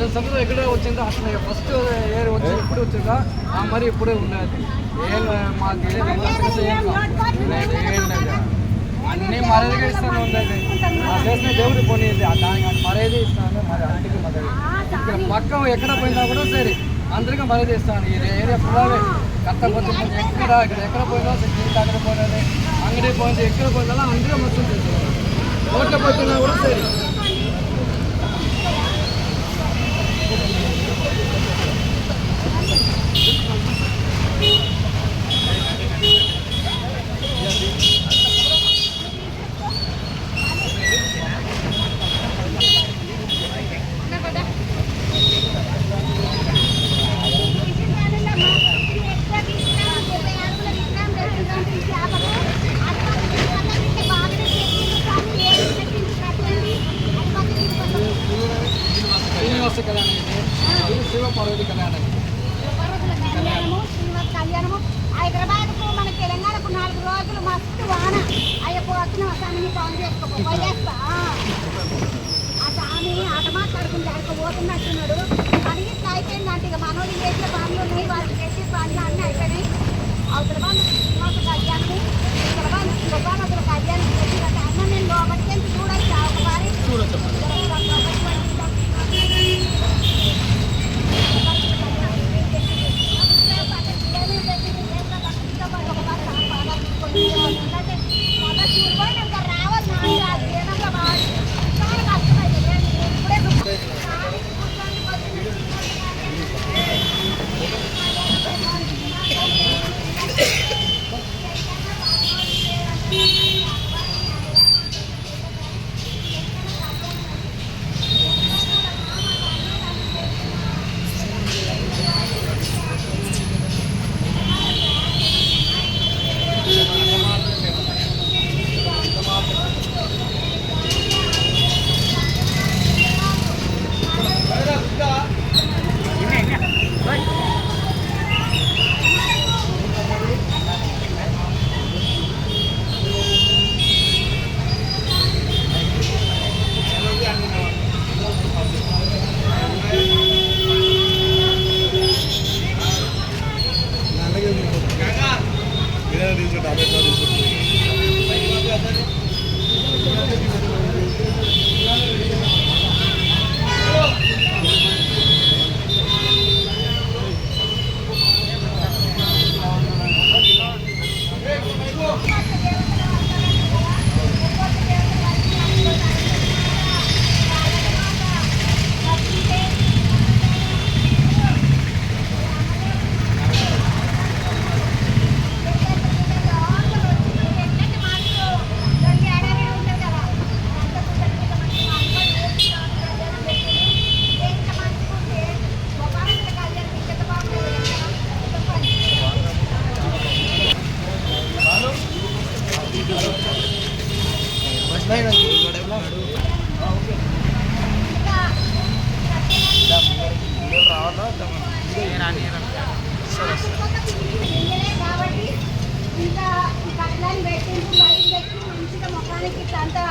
సంవత్సరం ఎక్కడే వచ్చిందో అసలు ఫస్ట్ ఇయర్ వచ్చి ఇప్పుడు వచ్చిందా మరి ఇప్పుడే ఉన్నది ఏం మాకు అన్నీ మర్యాదగా ఇస్తాను ఉండేది మా చేసిన దేవుడికి పోనీది దానికి మర్యాద ఇస్తాను మరి అన్నిటికీ మర్యాద ఇక్కడ పక్క ఎక్కడ పోయినా కూడా సరే అందరికీ మర్యాద ఇస్తాను ఈ ఏరియా ఫుల్లాగే కట్టకపోతే ఎక్కడ పోయినా జీవితం అక్కడ పోయినది అంగడి పోయింది ఎక్కడ పోయినా అందరూ మొత్తం చేస్తారు రోడ్ల పోతున్నా కూడా సరే శివపార్వతి కళ్యాణం శ్రీనివాస కళ్యాణము హైదరాబాద్కు మన తెలంగాణకు 4 రోజులు మస్తు వాన అయ్యకు వచ్చిన స్వామిని ఫోన్ చేసుకో ఆ స్వామి ఆట మాట్లాడుకుని ఆడుకోబోతున్నట్టున్నాడు కానీ ఇట్లా అయిపోయిందంటే ఇక మనోళ్ళు చేసే పనులు ఉన్నాయి వాళ్ళు చేసే పనులు అన్నీ అయిపోయినాయి అవతల వాళ్ళు శ్రీనివాస కళ్యాణము ఇక్కడ వాళ్ళు శివపార్వతుల కళ్యాణం చేసినట్టు అన్న నేను లోపలికి చూడొచ్చు ఒకసారి అంతా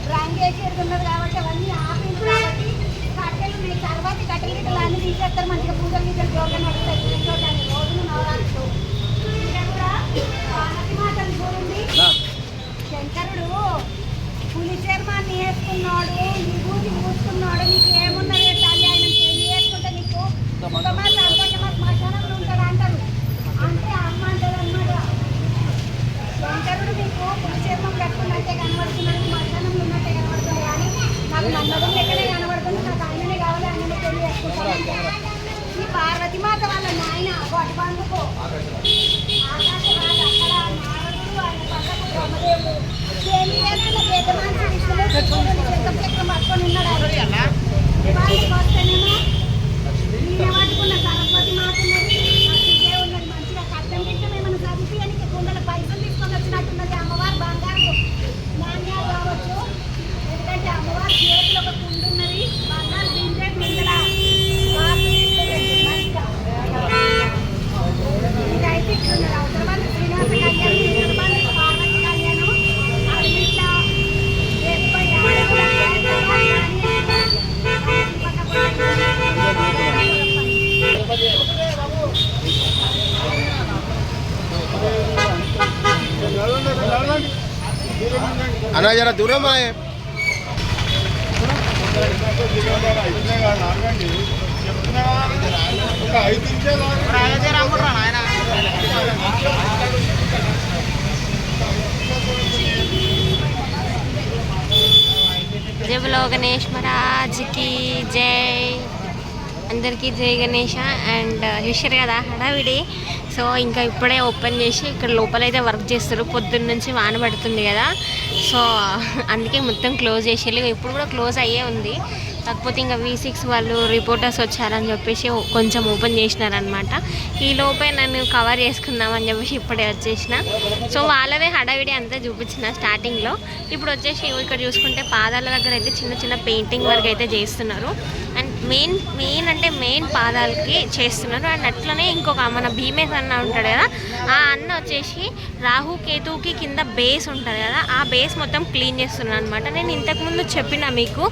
డ్రాయింగ్ చేసేది ఉన్నది కాబట్టి అవన్నీ ఆపింది కాబట్టి కట్టెలు ఉన్నాయి తర్వాత కట్టెలు గిట్టలు అన్నీ తీసేస్తారు మంచిగా పూజలు గీతలు జోగా నడుస్తాయి రోజులు నవరాత్రులు ఇంకా కూడా పార్వతీమాతను చూడండి శంకరుడు పులి చర్మాన్ని వేసుకున్నాడు విభూతి పూసుకున్నాడు నీకు ఏమున్నది తల్లి ఆయన పెళ్లి వేసుకుంటే నీకు సుఖమా సంతోషమా శ్మశానంలో ఉంటాడు అంటారు అంటే అమ్మ అంటారు అన్నమాట శంకరుడు మీకు పులి చర్మం కట్టుకున్నట్టే కనబడుతున్నాడు శ్మశానంలో ఉన్నట్టే కనబడుతుంది కానీ నాకు నమ్మకం లెక్కనే కనబడుతుంది నాకు ఆయననే కావాలి ఆయననే పెళ్లి వేసుకుంటాను ఈ పార్వతీమాత వాళ్ళ నాయన వాటి బంధుకు ఆకాశవాద అక్కడ నారదుడు ఆయన పక్కకు బ్రహ్మదేవుడు పట్టుకొని ఉన్నాడు వాళ్ళకి వస్తేనేమో ఈయన పట్టుకున్న సరస్వతి మాత ఉన్నది ఉన్నది మంచిగా కట్టం గిట్టం ఏమైనా చదివించడానికి కుండల పైసలు తీసుకొని వచ్చినట్టున్నది అమ్మవారు బంగారు నాణ్యాలు కావచ్చు ఎందుకంటే అమ్మవారి చేతిలో ఒక కుండు ఉన్నది బంగారు దించే కుండల ఇదైతే ఇట్లున్నది అవసరం వాళ్ళు శ్రీనివాస కళ్యాణం పార్వతి కళ్యాణం అన్నా జర దూరం जय बोलो गणेश महाराज की जय అందరికీ జై గణేష. అండ్ చూసారు కదా హడావిడి. సో ఇంకా ఇప్పుడే ఓపెన్ చేసి ఇక్కడ లోపలైతే వర్క్ చేస్తారు. పొద్దున్న నుంచి వాన పడుతుంది కదా, సో అందుకే మొత్తం క్లోజ్ చేసేళ్ళు. ఇప్పుడు కూడా క్లోజ్ అయ్యే ఉంది, కాకపోతే ఇంకా V6 వాళ్ళు రిపోర్టర్స్ వచ్చారని చెప్పేసి కొంచెం ఓపెన్ చేసినారనమాట. ఈ లోపే నన్ను కవర్ చేసుకుందామని చెప్పేసి ఇప్పుడే వచ్చేసిన. సో వాళ్ళదే హడావిడి అంతా చూపించిన స్టార్టింగ్లో. ఇప్పుడు వచ్చేసి ఇక్కడ చూసుకుంటే పాదాల దగ్గర అయితే చిన్న చిన్న పెయింటింగ్ వర్క్ అయితే చేస్తున్నారు. అండ్ మెయిన్ పాదాలకి చేస్తున్నారు. అండ్ అట్లనే ఇంకొక మన భీమేశ్ అన్న ఉంటాడు కదా, ఆ అన్న వచ్చేసి రాహు కేతువుకి కింద బేస్ ఉంటుంది కదా, ఆ బేస్ మొత్తం క్లీన్ చేస్తున్నాను అనమాట. నేను ఇంతకుముందు చెప్పిన మీకు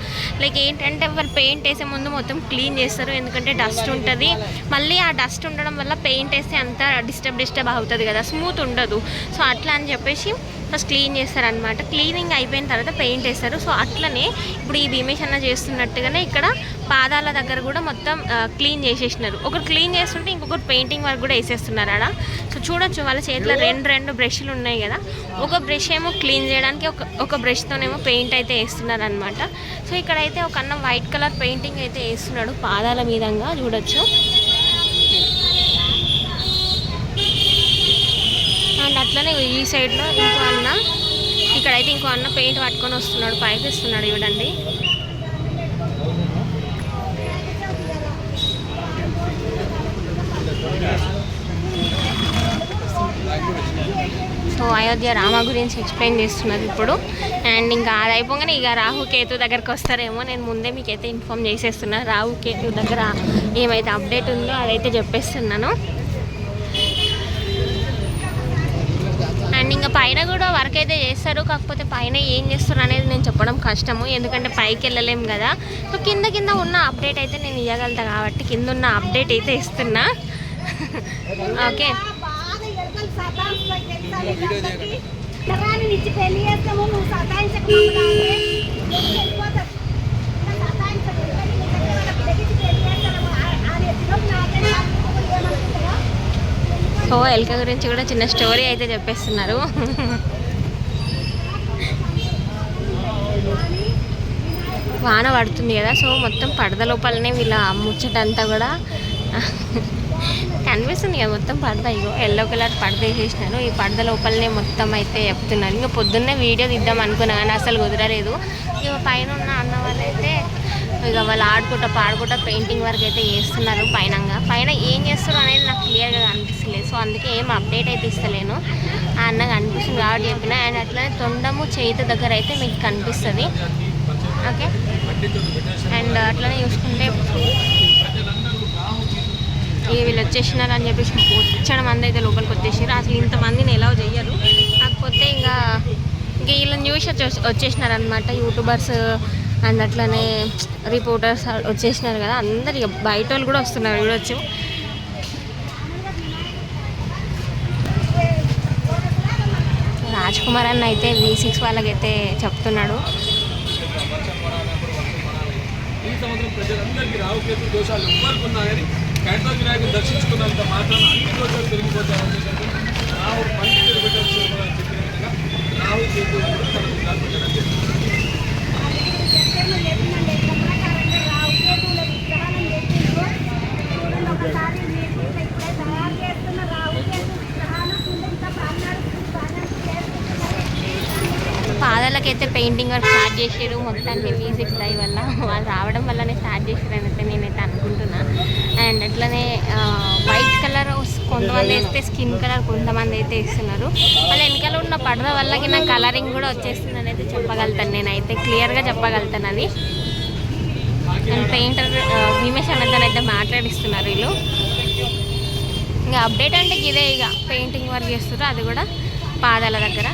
లైక్ ఏంటంటే వాళ్ళు పెయింట్ వేసే ముందు మొత్తం క్లీన్ చేస్తారు, ఎందుకంటే డస్ట్ ఉంటుంది. మళ్ళీ ఆ డస్ట్ ఉండడం వల్ల పెయింట్ వేస్తే అంతా డిస్టర్బ్ అవుతుంది కదా, స్మూత్ ఉండదు. సో అట్లా అని చెప్పేసి ఫస్ట్ క్లీన్ చేస్తారనమాట. క్లీనింగ్ అయిపోయిన తర్వాత పెయింట్ వేస్తారు. సో అట్లనే ఇప్పుడు ఈ భీమేశ్ అన్న చేస్తున్నట్టుగానే ఇక్కడ పాదాల దగ్గర కూడా మొత్తం క్లీన్ చేసేసినారు. ఒకరు క్లీన్ చేస్తుంటే ఇంకొకరు పెయింటింగ్ వర్క్ కూడా వేసేస్తున్నారు ఆడ. సో చూడొచ్చు వాళ్ళ చేతిలో రెండు బ్రష్లు ఉన్నాయి కదా, ఒక బ్రష్ ఏమో క్లీన్ చేయడానికి, ఒక బ్రష్తోనేమో పెయింట్ అయితే వేస్తున్నారు అనమాట. సో ఇక్కడైతే ఒక అన్న వైట్ కలర్ పెయింటింగ్ అయితే వేస్తున్నాడు పాదాల మీదంగా చూడొచ్చు. అండ్ అట్లనే ఈ సైడ్లో ఇంకో అన్న, ఇక్కడైతే ఇంకో అన్న పెయింట్ పట్టుకొని వస్తున్నాడు, పైకి ఇస్తున్నాడు చూడండి. సో అయోధ్య రామ గురించి ఎక్స్ప్లెయిన్ చేస్తున్నారు ఇప్పుడు. అండ్ ఇంకా అది అయిపోగానే ఇక రాహు కేతు దగ్గరకు వస్తారేమో. నేను ముందే మీకైతే ఇన్ఫామ్ చేసేస్తున్నాను, రాహు కేతు దగ్గర ఏమైతే అప్డేట్ ఉందో అదైతే చెప్పేస్తున్నాను. అండ్ ఇంకా పైన కూడా వర్క్ అయితే చేస్తారు, కాకపోతే పైన ఏం చేస్తారు అనేది నేను చెప్పడం కష్టము, ఎందుకంటే పైకి వెళ్ళలేము కదా. సో కింద ఉన్న అప్డేట్ అయితే నేను ఇవ్వగలుగుతా కాబట్టి కింద ఉన్న అప్డేట్ అయితే ఇస్తున్నా. ఓకే సో ఎల్క గురించి కూడా చిన్న స్టోరీ అయితే చెప్పేస్తున్నారు. వాన పడుతుంది కదా, సో మొత్తం పడద లోపలనే వీళ్ళ ముచ్చటంతా కూడా కనిపిస్తుంది కదా, మొత్తం పడద. ఇగో ఎల్లో కలర్ పడద వేసేసినారు, ఈ పడద లోపలనే మొత్తం అయితే చెప్తున్నారు. ఇంకా పొద్దున్నే వీడియో తీద్దాం అనుకున్నా కానీ అసలు కుదరలేదు. ఇక పైన ఉన్న అన్న వాళ్ళైతే ఇక వాళ్ళు పాడుకుంటా పెయింటింగ్ వర్క్ అయితే చేస్తున్నారు. పైన ఏం చేస్తారు అనేది నాకు క్లియర్గా కనిపిస్తలేదు, సో అందుకే ఏం అప్డేట్ అయితే ఇస్తలేను. ఆ అన్నగా అనిపిస్తుంది కాబట్టి చెప్పిన. అండ్ అట్లనే తొండము చేతి దగ్గర అయితే మీకు కనిపిస్తుంది. ఓకే అండ్ అట్లనే చూసుకుంటే వీళ్ళు వచ్చేసినారు అని చెప్పేసి వచ్చాడు మంది అయితే లోపలికి వచ్చేసారు. అసలు ఇంతమందిని ఎలా చేయరు, కాకపోతే ఇంకా వీళ్ళని చూసి వచ్చేసినారు అనమాట. యూట్యూబర్స్ అండ్ అట్లనే రిపోర్టర్స్ వచ్చేసినారు కదా, అందరు ఇక బయట వాళ్ళు కూడా వస్తున్నారు చూడొచ్చు. రాజ్ కుమార్ అన్న అయితే V6 వాళ్ళకైతే చెప్తున్నాడు. ఈ సంవత్సరం ప్రజలందరికీ రాహుకేతు దోషాలు ఎవ్వరికి ఉన్నాయని కైతవ వినాయకుడు దర్శించుకున్నంత మాత్రం అన్ని దోషాలు తిరిగిపోతాయని రాహు పండితులు చెప్పిన విధంగా రాహుకేతు కూడా మన పెట్టడం జరిగింది. పాదాలకైతే పెయింటింగ్ వర్క్ స్టార్ట్ చేసారు మొత్తానికి V6 లైవ్ వల్ల. వాళ్ళు రావడం వల్లనే స్టార్ట్ చేసారని అయితే నేనైతే అనుకుంటున్నా. అండ్ అట్లనే వైట్ కలర్ కొంతమంది వేస్తే స్కిన్ కలర్ కొంతమంది అయితే వేస్తున్నారు. వాళ్ళ వెనకాల ఉన్న పడద వల్లకి నా కలరింగ్ కూడా వచ్చేస్తుందని అయితే చెప్పగలుగుతాను, నేనైతే క్లియర్గా చెప్పగలుగుతాను అది. అండ్ పెయింటర్ భీమేశ్ అన్నతనైతే మాట్లాడిస్తున్నారు వీళ్ళు. ఇంకా అప్డేట్ అంటే ఇదే, ఇక పెయింటింగ్ వర్క్ చేస్తారు, అది కూడా పాదాల దగ్గర.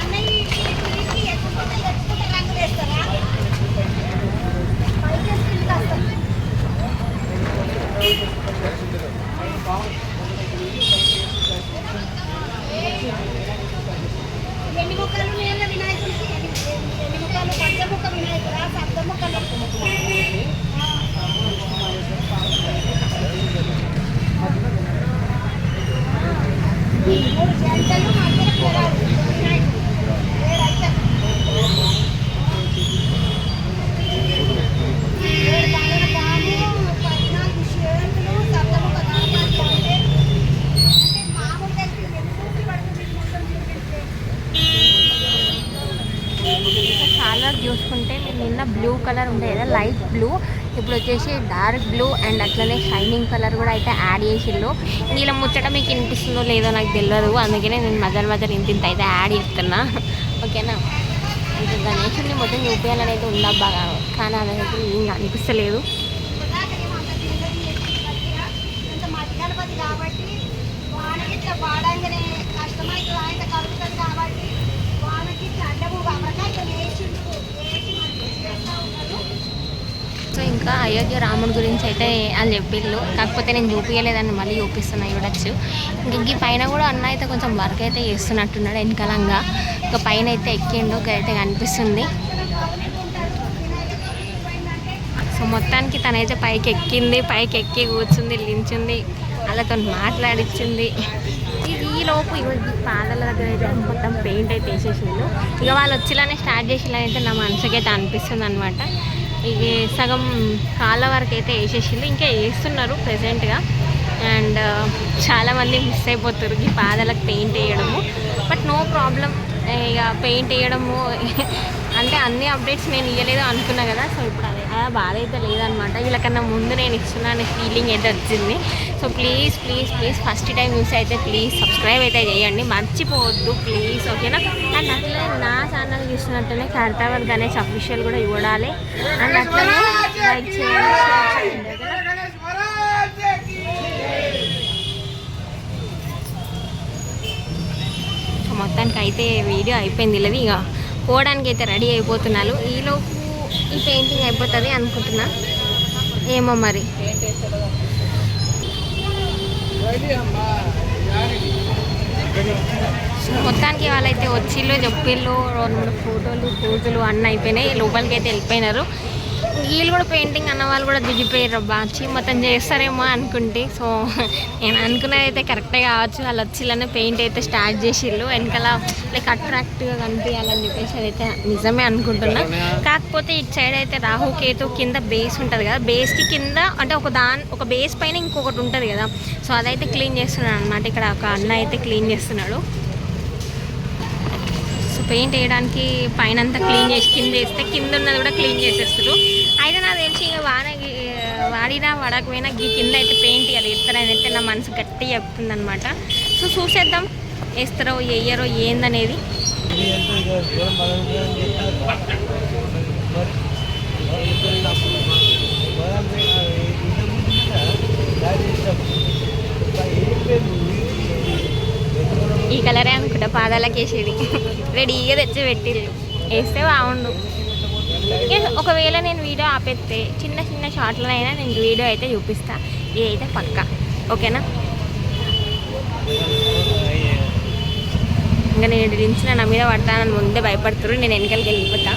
అన్నయ్య ఎత్తుకుంటే రంగులు వేస్తారా పైకి వస్తాం ఎన్ని ముక్కలు నేల వినాయకుడికి ఎన్ని ముక్కలు పంచముఖ వినాయకుడా సప్తముఖలు మూడు జంటలు మధ్యలో పిల్లలు వినాయకుడు ఏడైతే 7 దండల పాము 14 చేతులు సప్తముఖ గణపతి అంటే మామూలు కలిపి ఎంత పడుతుంది మొత్తం చూపిస్తే చాలా చూసుకుంటే మీరు నిన్న బ్లూ కలర్ ఉండే కదా లైట్ బ్లూ, ఇప్పుడు వచ్చేసి డార్క్ బ్లూ అండ్ అట్లనే షైనింగ్ కలర్ కూడా అయితే యాడ్ చేసిళ్ళు. నీళ్ళ ముచ్చట మీకు వినిపిస్తుందో లేదో నాకు తెలియదు, అందుకనే నేను మధ్య ఇంత అయితే యాడ్ చేస్తున్నా. ఓకేనా, ఇంకా గణేషుడిని మొత్తం చూపించాలని అయితే ఉందా బాగా, కానీ అదైతే ఏం అనిపిస్తలేదు. గణపతి కాబట్టి వానకి ఇట్లా వాడంగానే కష్టమైతే ఆయన కలుగుతుంది కాబట్టి వానకి ఇట్లా అడ్డము అమరకాయ వేసిండు చేస్తూ ఉన్నారు. సో ఇంకా అయోధ్య రాముడి గురించి అయితే అని చెప్పిళ్ళు, కాకపోతే నేను చూపించలేదని మళ్ళీ చూపిస్తున్నా చూడొచ్చు. ఇంక ఈ పైన కూడా అన్న అయితే కొంచెం వర్క్ అయితే చేస్తున్నట్టున్నాడు వెనకాలంగా. ఇంకా పైన అయితే ఎక్కిండు అయితే కనిపిస్తుంది. సో మొత్తానికి తనైతే పైకి ఎక్కింది, పైకి ఎక్కి కూర్చుంది, లించుంది, వాళ్ళతో మాట్లాడిచ్చింది. ఈ లోపు ఈ పాదాల దగ్గర అయితే మొత్తం పెయింట్ అయితే వేసేసిండు. ఇక వాళ్ళు వచ్చిలానే స్టార్ట్ చేసేలా అయితే నా మనసుకైతే అనిపిస్తుంది అనమాట. ఇక సగం కాళ్ళ వరకు అయితే వేసేసిండు, ఇంకా వేస్తున్నారు ప్రెజెంట్గా. అండ్ చాలామంది మిస్ అయిపోతారు ఈ పాదాలకు పెయింట్ వేయడము. బట్ నో ప్రాబ్లం, ఇక పెయింట్ వేయడము అంటే అన్ని అప్డేట్స్ నేను ఇవ్వలేదు అనుకున్నా కదా. సో ఇప్పుడు అదే బాధ అయితే లేదనమాట, వీళ్ళకన్నా ముందు నేను ఇస్తున్నా అనే ఫీలింగ్ అయితే వచ్చింది. So please please please first time use అయితే ప్లీజ్ సబ్స్క్రైబ్ అయితే చేయండి, మర్చిపోవద్దు ప్లీజ్. ఓకేనా, అండ్ అట్లనే నా ఛానల్ చూసినట్టునే ఖైరతాబాద్ గణేష్ అఫీషియల్ కూడా చూడాలి. అండ్ అట్లనే లైక్ చేయండి, షేర్ చేయండి. సో మొత్తానికి అయితే వీడియో అయిపోయింది లేదు, ఇక పోవడానికి అయితే రెడీ అయిపోతున్నారు. ఈలోపు ఈ పెయింటింగ్ అయిపోతుంది అనుకుంటున్నా, ఏమో మరి. మొత్తానికి వాళ్ళైతే వచ్చిళ్ళు చెప్పిళ్ళు, 2-3 ఫోటోలు పూజలు అన్నీ అయిపోయినాయి, లోపలికి అయితే వెళ్ళిపోయినారు. వీళ్ళు కూడా పెయింటింగ్ అన్న వాళ్ళు కూడా దిగిపోయారు, బాచి మొత్తం చేస్తారేమో అనుకుంటే. సో నేను అనుకున్నది అయితే కరెక్టే కావచ్చు, వాళ్ళు వచ్చిళ్ళనే పెయింట్ అయితే స్టార్ట్ చేసిళ్ళు, వెనకాల లైక్ అట్రాక్టివ్గా కనిపించాలని చెప్పేసి అదైతే నిజమే అనుకుంటున్నా. కాకపోతే ఇటు సైడ్ అయితే రాహుకేతు కింద బేస్ ఉంటుంది కదా, బేస్కి కింద అంటే ఒక బేస్ పైన ఇంకొకటి ఉంటుంది కదా, సో అదైతే క్లీన్ చేస్తున్నాడు అనమాట. ఇక్కడ ఒక అన్న అయితే క్లీన్ చేస్తున్నాడు. సో పెయింట్ వేయడానికి పైన అంతా క్లీన్ చేసి కింద వేస్తే కింద ఉన్నది కూడా క్లీన్ చేసేస్తారు. అయితే నాకు తెలిసి ఇక వాడినా వాడకపోయినా ఈ కింద అయితే పెయింట్ వేయాలి, ఎత్తారని అయితే నా మనసు గట్టిగా చెప్తుంది అనమాట. సో చూసేద్దాం వేస్తారో వేయరో ఏందనేది. ఈ కలరే అనుకుంటా పాదాలకు వేసేది, రెడీగా తెచ్చి పెట్టిళ్ళు, వేస్తే బాగుండు. ఒకవేళ నేను వీడియో ఆపేస్తే చిన్న చిన్న షార్ట్లనైనా నేను వీడియో అయితే చూపిస్తా, ఇదైతే పక్కా. ఓకేనా, ఇంకా నేను దించిన నా మీద పడతానని ముందే భయపడుతున్నారు, నేను వెనకాలకి వెళ్ళిపోతా.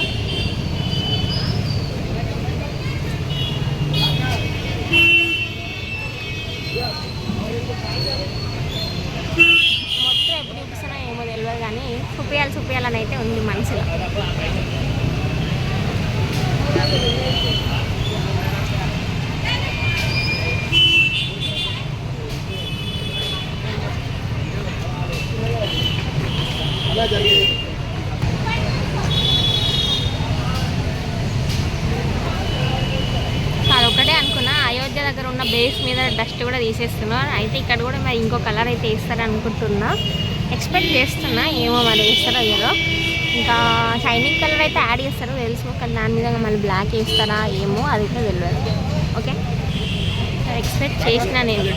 మొత్తం ఎప్పుడు చూపిస్తున్నా ఏమో తెలియదు, కానీ చూపించాలని అయితే ఉంది మనసులో. అదొక్కటే అనుకున్నా, అయోధ్య దగ్గర ఉన్న బేస్ మీద డస్ట్ కూడా తీసేస్తున్నారు. అయితే ఇక్కడ కూడా మరి ఇంకో కలర్ అయితే వేస్తారు అనుకుంటున్నా, ఎక్స్పెక్ట్ చేస్తున్నా, ఏమో మరి వేస్తారో ఏదో. ఇంకా షైనింగ్ కలర్ అయితే యాడ్ చేస్తారో తెలుసు, కానీ దాని మీద మళ్ళీ బ్లాక్ వేస్తారా ఏమో అదైతే తెలియదు. ఓకే, ఎక్స్పెక్ట్ చేసిన నేను.